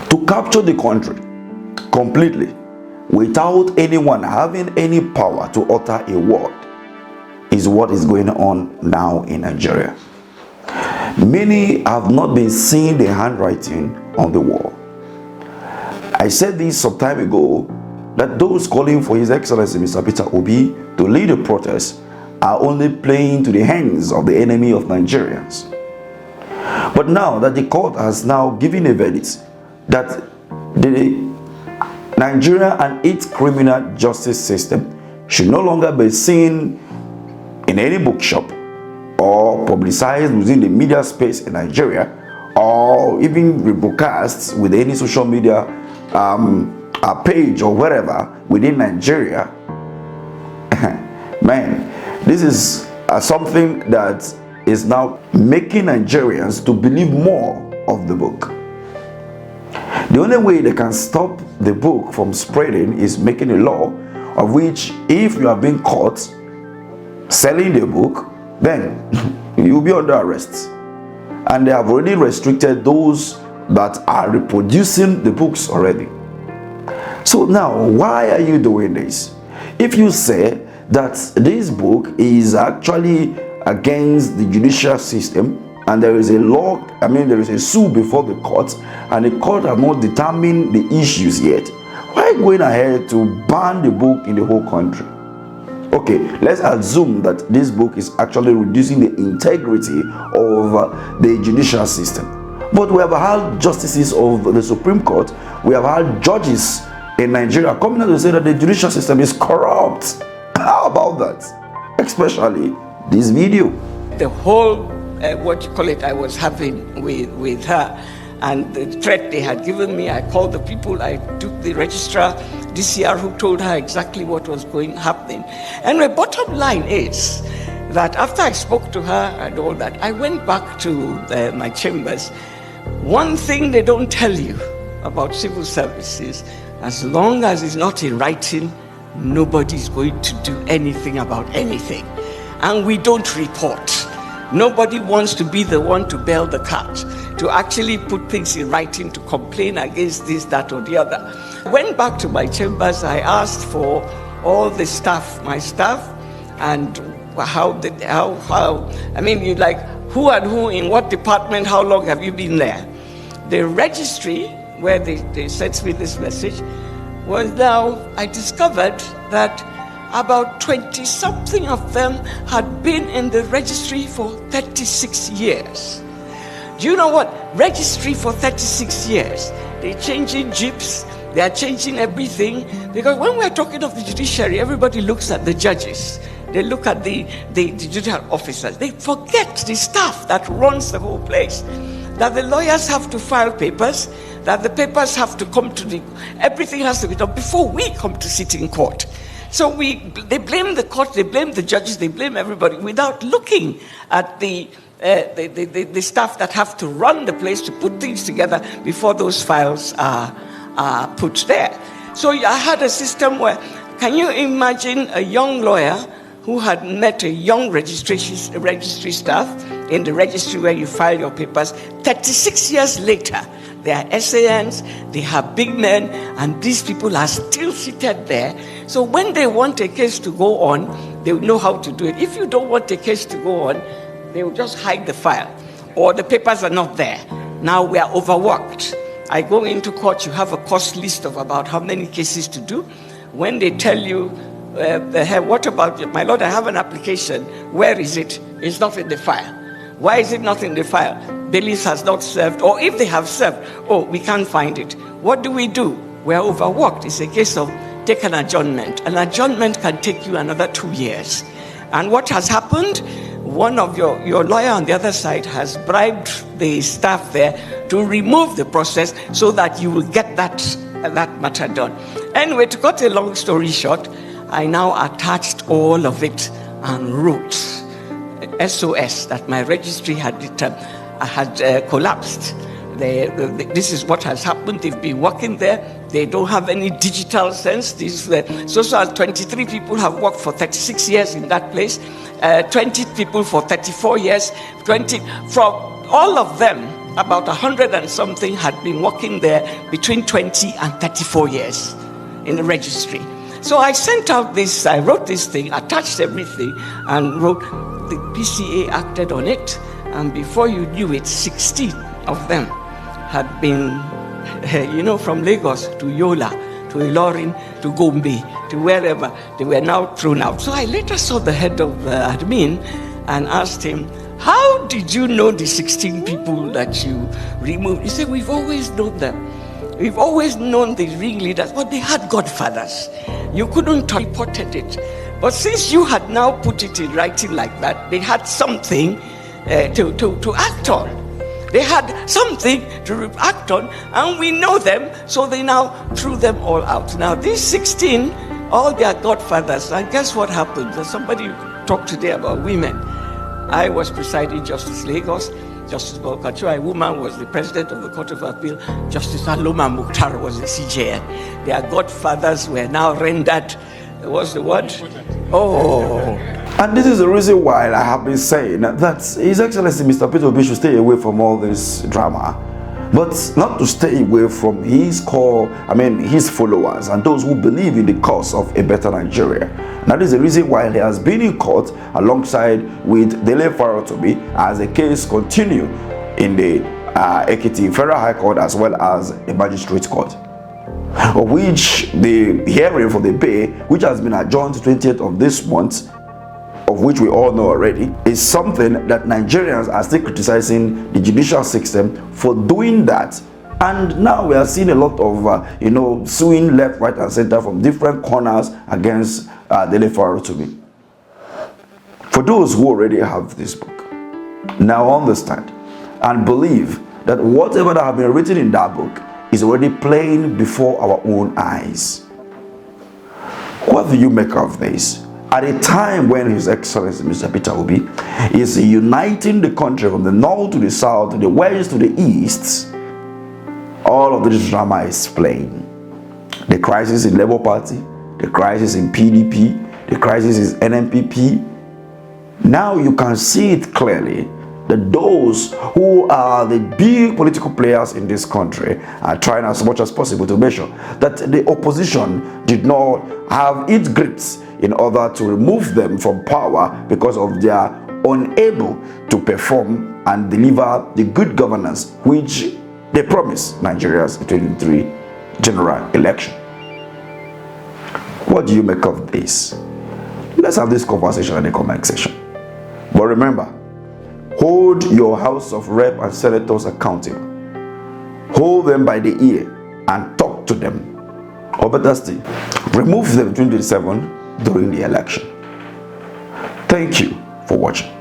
to capture the country completely without anyone having any power to utter a word is what is going on now in Nigeria. Many have not been seeing the handwriting on the wall. I said this some time ago, that those calling for His Excellency Mr. Peter Obi to lead a protest are only playing to the hands of the enemy of Nigerians. But now that the court has now given a verdict that the Nigeria and its criminal justice system should no longer be seen in any bookshop or publicized within the media space in Nigeria, or even rebroadcast with any social media a page or wherever within Nigeria. Man, this is something that is now making Nigerians to believe more of the book. The only way they can stop the book from spreading is making a law of which, if you are being caught selling the book, then you'll be under arrest. And they have already restricted those that are reproducing the books already. So now, why are you doing this? If you say that this book is actually against the judicial system, and there is a law, there is a suit before the court, and the court has not determined the issues yet, why are you going ahead to ban the book in the whole country? Okay, let's assume that this book is actually reducing the integrity of the judicial system. But we have had justices of the Supreme Court, we have had judges in Nigeria coming out to say that the judicial system is corrupt. How about that? Especially this video. The whole, I was having with her, and the threat they had given me, I called the people, I took the registrar, DCR, who told her exactly what was happening. And the bottom line is that after I spoke to her and all that, I went back to my chambers. One thing they don't tell you about civil services, as long as it's not in writing, nobody's going to do anything about anything. And we don't report. Nobody wants to be the one to bail the cat, to actually put things in writing, to complain against this, that, or the other. I went back to my chambers. I asked for all the staff, my staff, and who and who, in what department, how long have you been there? The registry, where they sent me this message, was now, I discovered that about 20-something of them had been in the registry for 36 years. Do you know what? Registry for 36 years. They're changing jeeps, they are changing everything. Because when we're talking of the judiciary, everybody looks at the judges. They look at the judicial officers. They forget the staff that runs the whole place. That the lawyers have to file papers, that the papers have to come to everything has to be done before we come to sit in court. So they blame the court, they blame the judges, they blame everybody without looking at the staff that have to run the place to put things together before those files are put there. So I had a system where, can you imagine a young lawyer who had met a young registry staff in the registry where you file your papers, 36 years later, they are SANs, they have big men, and these people are still seated there. So when they want a case to go on, they will know how to do it. If you don't want a case to go on, they will just hide the file, or the papers are not there. Now we are overworked. I go into court, you have a cost list of about how many cases to do. When they tell you, what about, my lord, I have an application, where is it? It's not in the file. Why is it not in the file? Bailiffs has not served, or if they have served, we can't find it. What do? We are overworked. It's a case of take an adjournment. An adjournment can take you another 2 years. And what has happened? One of your lawyer on the other side has bribed the staff there to remove the process so that you will get that matter done. Anyway, to cut a long story short, I now attached all of it and wrote SOS that my registry had collapsed. This is what has happened. They've been working there. They don't have any digital sense. So 23 people have worked for 36 years in that place. 20 people for 34 years. 20 from all of them. about 100 and something had been working there between 20 and 34 years in the registry. So I sent out this, I wrote this thing, attached everything, and wrote, the PCA acted on it, and before you knew it, 16 of them had been, from Lagos to Yola, to Ilorin, to Gombe, to wherever. They were now thrown out. So I later saw the head of the admin and asked him, how did you know the 16 people that you removed? He said, we've always known them. We've always known the ringleaders, but they had godfathers. You couldn't have reported it. But since you had now put it in writing like that, they had something to act on. They had something to act on, and we know them, so they now threw them all out. Now, these 16, all their godfathers, and guess what happened? Somebody talked today about women. I was presiding Justice Lagos. Justice Bolkacho, a woman, was the president of the Court of Appeal. Justice Aloma Mukhtar was the CJN. Their godfathers were now rendered, what's the word? Oh. And this is the reason why I have been saying that His Excellency Mr. Peter Obi should stay away from all this drama, but not to stay away from his his followers and those who believe in the cause of a better Nigeria. That is the reason why he has been in court alongside with Dele Farotimi as the case continue in the Ekiti Federal High Court as well as the Magistrate Court, of which the hearing for the Bay, which has been adjourned to 20th of this month, of which we all know already, is something that Nigerians are still criticizing the judicial system for doing that. And now we are seeing a lot of, suing left, right, and center from different corners against Dele Farotimi. For those who already have this book, now understand and believe that whatever that has been written in that book is already playing before our own eyes. What do you make of this? At a time when His Excellency Mr. Peter Obi is uniting the country from the north to the south, to the west to the east, all of this drama is playing. The crisis in Labour Party, the crisis in PDP, the crisis in NNPP. Now you can see it clearly that those who are the big political players in this country are trying as much as possible to make sure that the opposition did not have its grits in order to remove them from power because of their unable to perform and deliver the good governance which they promised Nigerians in 2023 general election. What do you make of this? Let's have this conversation in the comment section. But remember, hold your House of Rep and Senators accountable. Hold them by the ear and talk to them. Or better still, remove them in 2027 during the election. Thank you for watching.